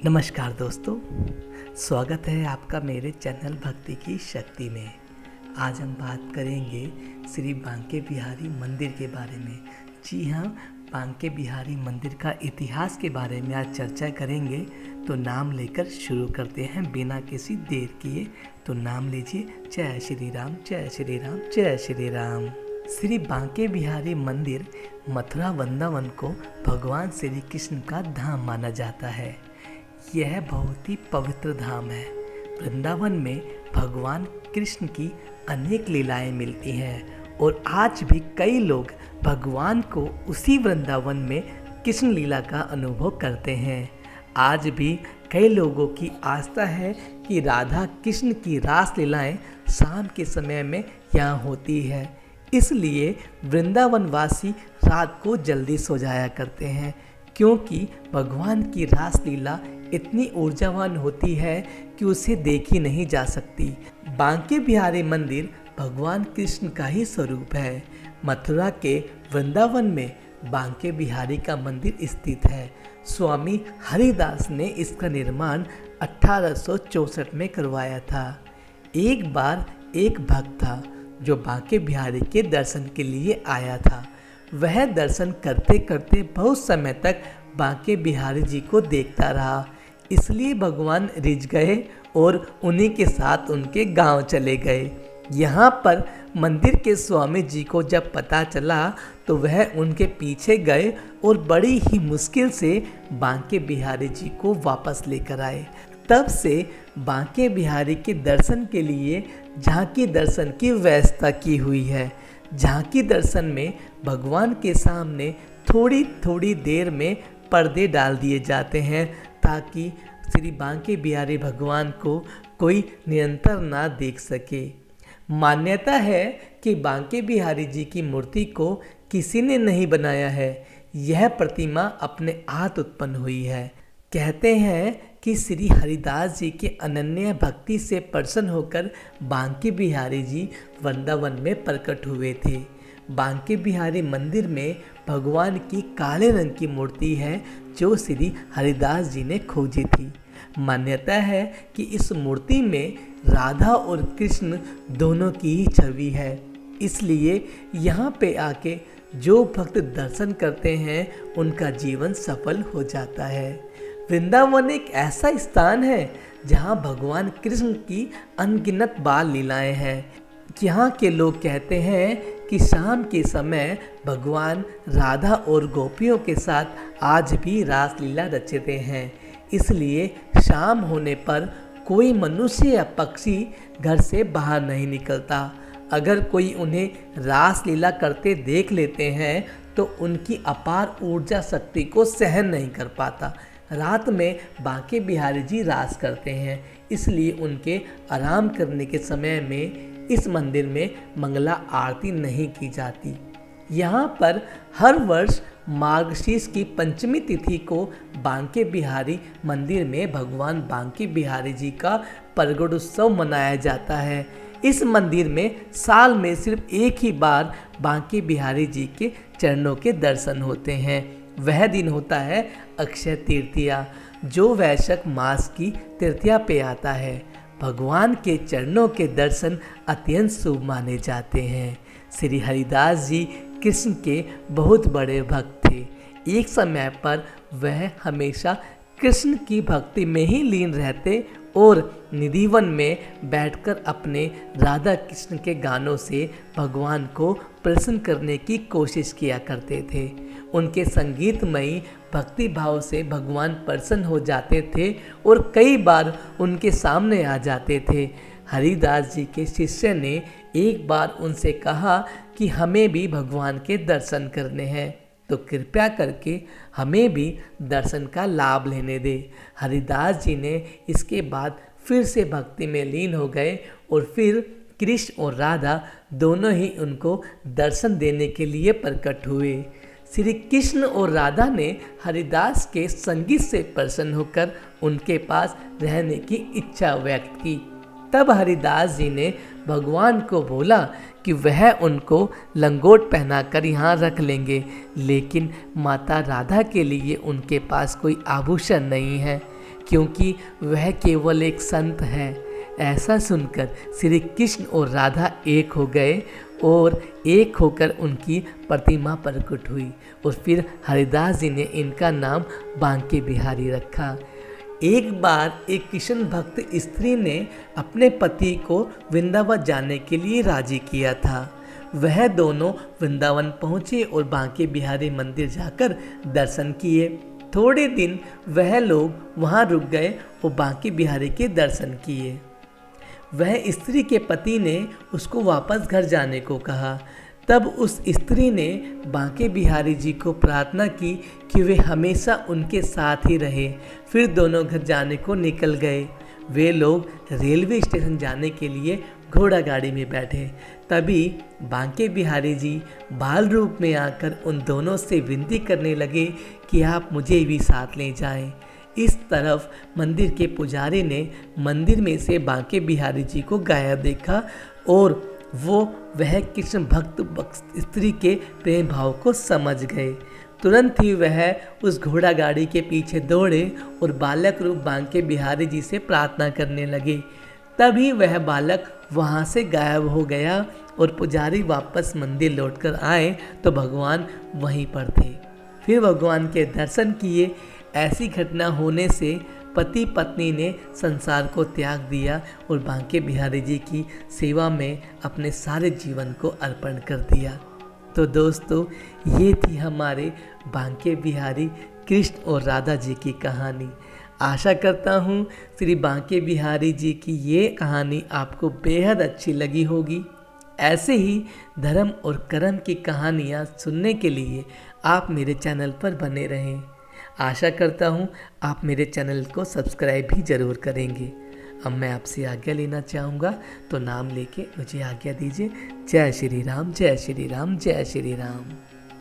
नमस्कार दोस्तों, स्वागत है आपका मेरे चैनल भक्ति की शक्ति में। आज हम बात करेंगे श्री बांके बिहारी मंदिर के बारे में। जी हाँ, बांके बिहारी मंदिर का इतिहास के बारे में आज चर्चा करेंगे। तो नाम लेकर शुरू करते हैं बिना किसी देर किए। तो नाम लीजिए, जय श्री राम, जय श्री राम, जय श्री राम। श्री बांके बिहारी मंदिर मथुरा वृंदावन को भगवान श्री कृष्ण का धाम माना जाता है। यह बहुत ही पवित्र धाम है। वृंदावन में भगवान कृष्ण की अनेक लीलाएं मिलती हैं और आज भी कई लोग भगवान को उसी वृंदावन में कृष्ण लीला का अनुभव करते हैं। आज भी कई लोगों की आस्था है कि राधा कृष्ण की रास लीलाएं शाम के समय में यहाँ होती है, इसलिए वृंदावन वासी रात को जल्दी सो जाया करते हैं, क्योंकि भगवान की रास लीला इतनी ऊर्जावान होती है कि उसे देखी नहीं जा सकती। बांके बिहारी मंदिर भगवान कृष्ण का ही स्वरूप है। मथुरा के वृंदावन में बांके बिहारी का मंदिर स्थित है। स्वामी हरिदास ने इसका निर्माण 1864 में करवाया था। एक बार एक भक्त था जो बांके बिहारी के दर्शन के लिए आया था। वह दर्शन करते करते बहुत समय तक बांके बिहारी जी को देखता रहा, इसलिए भगवान रिझ गए और उन्हीं के साथ उनके गांव चले गए। यहाँ पर मंदिर के स्वामी जी को जब पता चला तो वह उनके पीछे गए और बड़ी ही मुश्किल से बांके बिहारी जी को वापस लेकर आए। तब से बांके बिहारी के दर्शन के लिए झांकी दर्शन की व्यवस्था की हुई है। झांकी दर्शन में भगवान के सामने थोड़ी थोड़ी देर में पर्दे डाल दिए जाते हैं ताकि श्री बांके बिहारी भगवान को कोई निरंतर ना देख सके। मान्यता है कि बांके बिहारी जी की मूर्ति को किसी ने नहीं बनाया है, यह प्रतिमा अपने आप उत्पन्न हुई है। कहते हैं कि श्री हरिदास जी के अनन्य भक्ति से प्रसन्न होकर बांके बिहारी जी वृंदावन में प्रकट हुए थे। बांके बिहारी मंदिर में भगवान की काले रंग की मूर्ति है जो श्री हरिदास जी ने खोजी थी। मान्यता है कि इस मूर्ति में राधा और कृष्ण दोनों की ही छवि है, इसलिए यहाँ पे आके जो भक्त दर्शन करते हैं उनका जीवन सफल हो जाता है। वृंदावन एक ऐसा स्थान है जहाँ भगवान कृष्ण की अनगिनत बाल लीलाएं हैं। यहाँ के लोग कहते हैं कि शाम के समय भगवान राधा और गोपियों के साथ आज भी रास लीला रचते हैं, इसलिए शाम होने पर कोई मनुष्य या पक्षी घर से बाहर नहीं निकलता। अगर कोई उन्हें रास लीला करते देख लेते हैं तो उनकी अपार ऊर्जा शक्ति को सहन नहीं कर पाता। रात में बांके बिहारी जी रास करते हैं, इसलिए उनके आराम करने के समय में इस मंदिर में मंगला आरती नहीं की जाती। यहाँ पर हर वर्ष मार्गशीर्ष की पंचमी तिथि को बांके बिहारी मंदिर में भगवान बांके बिहारी जी का प्रगट उत्सव मनाया जाता है। इस मंदिर में साल में सिर्फ एक ही बार बांके बिहारी जी के चरणों के दर्शन होते हैं। वह दिन होता है अक्षय तृतीया, जो वैशाख मास की तृतीया पे आता है। भगवान के चरणों के दर्शन अत्यंत शुभ माने जाते हैं। श्री हरिदास जी कृष्ण के बहुत बड़े भक्त थे। एक समय पर वह हमेशा कृष्ण की भक्ति में ही लीन रहते और निधिवन में बैठकर अपने राधा कृष्ण के गानों से भगवान को प्रसन्न करने की कोशिश किया करते थे। उनके संगीतमयी भक्ति भाव से भगवान प्रसन्न हो जाते थे और कई बार उनके सामने आ जाते थे। हरिदास जी के शिष्य ने एक बार उनसे कहा कि हमें भी भगवान के दर्शन करने हैं, तो कृपया करके हमें भी दर्शन का लाभ लेने दे। हरिदास जी ने इसके बाद फिर से भक्ति में लीन हो गए और फिर कृष्ण और राधा दोनों ही उनको दर्शन देने के लिए प्रकट हुए। श्री कृष्ण और राधा ने हरिदास के संगीत से प्रसन्न होकर उनके पास रहने की इच्छा व्यक्त की। तब हरिदास जी ने भगवान को बोला कि वह उनको लंगोट पहनाकर यहाँ रख लेंगे, लेकिन माता राधा के लिए उनके पास कोई आभूषण नहीं है, क्योंकि वह केवल एक संत है। ऐसा सुनकर श्री कृष्ण और राधा एक हो गए और एक होकर उनकी प्रतिमा प्रकट हुई, और फिर हरिदास जी ने इनका नाम बांके बिहारी रखा। एक बार एक कृष्ण भक्त स्त्री ने अपने पति को वृंदावन जाने के लिए राजी किया था। वह दोनों वृंदावन पहुँचे और बांके बिहारी मंदिर जाकर दर्शन किए। थोड़े दिन वह लोग वहाँ रुक गए और बांके बिहारी के दर्शन किए। वह स्त्री के पति ने उसको वापस घर जाने को कहा। तब उस स्त्री ने बांके बिहारी जी को प्रार्थना की कि वे हमेशा उनके साथ ही रहे। फिर दोनों घर जाने को निकल गए। वे लोग रेलवे स्टेशन जाने के लिए घोड़ा गाड़ी में बैठे। तभी बांके बिहारी जी बाल रूप में आकर उन दोनों से विनती करने लगे कि आप मुझे भी साथ ले जाएं। इस तरफ मंदिर के पुजारी ने मंदिर में से बांके बिहारी जी को गायब देखा और वह कृष्ण भक्त स्त्री के प्रेम भाव को समझ गए। तुरंत ही वह उस घोड़ा गाड़ी के पीछे दौड़े और बालक रूप बांके बिहारी जी से प्रार्थना करने लगे। तभी वह बालक वहाँ से गायब हो गया और पुजारी वापस मंदिर लौटकर आए तो भगवान वहीं पर थे। फिर भगवान के दर्शन किए। ऐसी घटना होने से पति पत्नी ने संसार को त्याग दिया और बांके बिहारी जी की सेवा में अपने सारे जीवन को अर्पण कर दिया। तो दोस्तों, ये थी हमारे बांके बिहारी कृष्ण और राधा जी की कहानी। आशा करता हूँ श्री बांके बिहारी जी की ये कहानी आपको बेहद अच्छी लगी होगी। ऐसे ही धर्म और कर्म की कहानियाँ सुनने के लिए आप मेरे चैनल पर बने रहें। आशा करता हूँ आप मेरे चैनल को सब्सक्राइब भी ज़रूर करेंगे। अब मैं आपसे आज्ञा लेना चाहूँगा, तो नाम लेके मुझे आज्ञा दीजिए। जय श्री राम, जय श्री राम, जय श्री राम।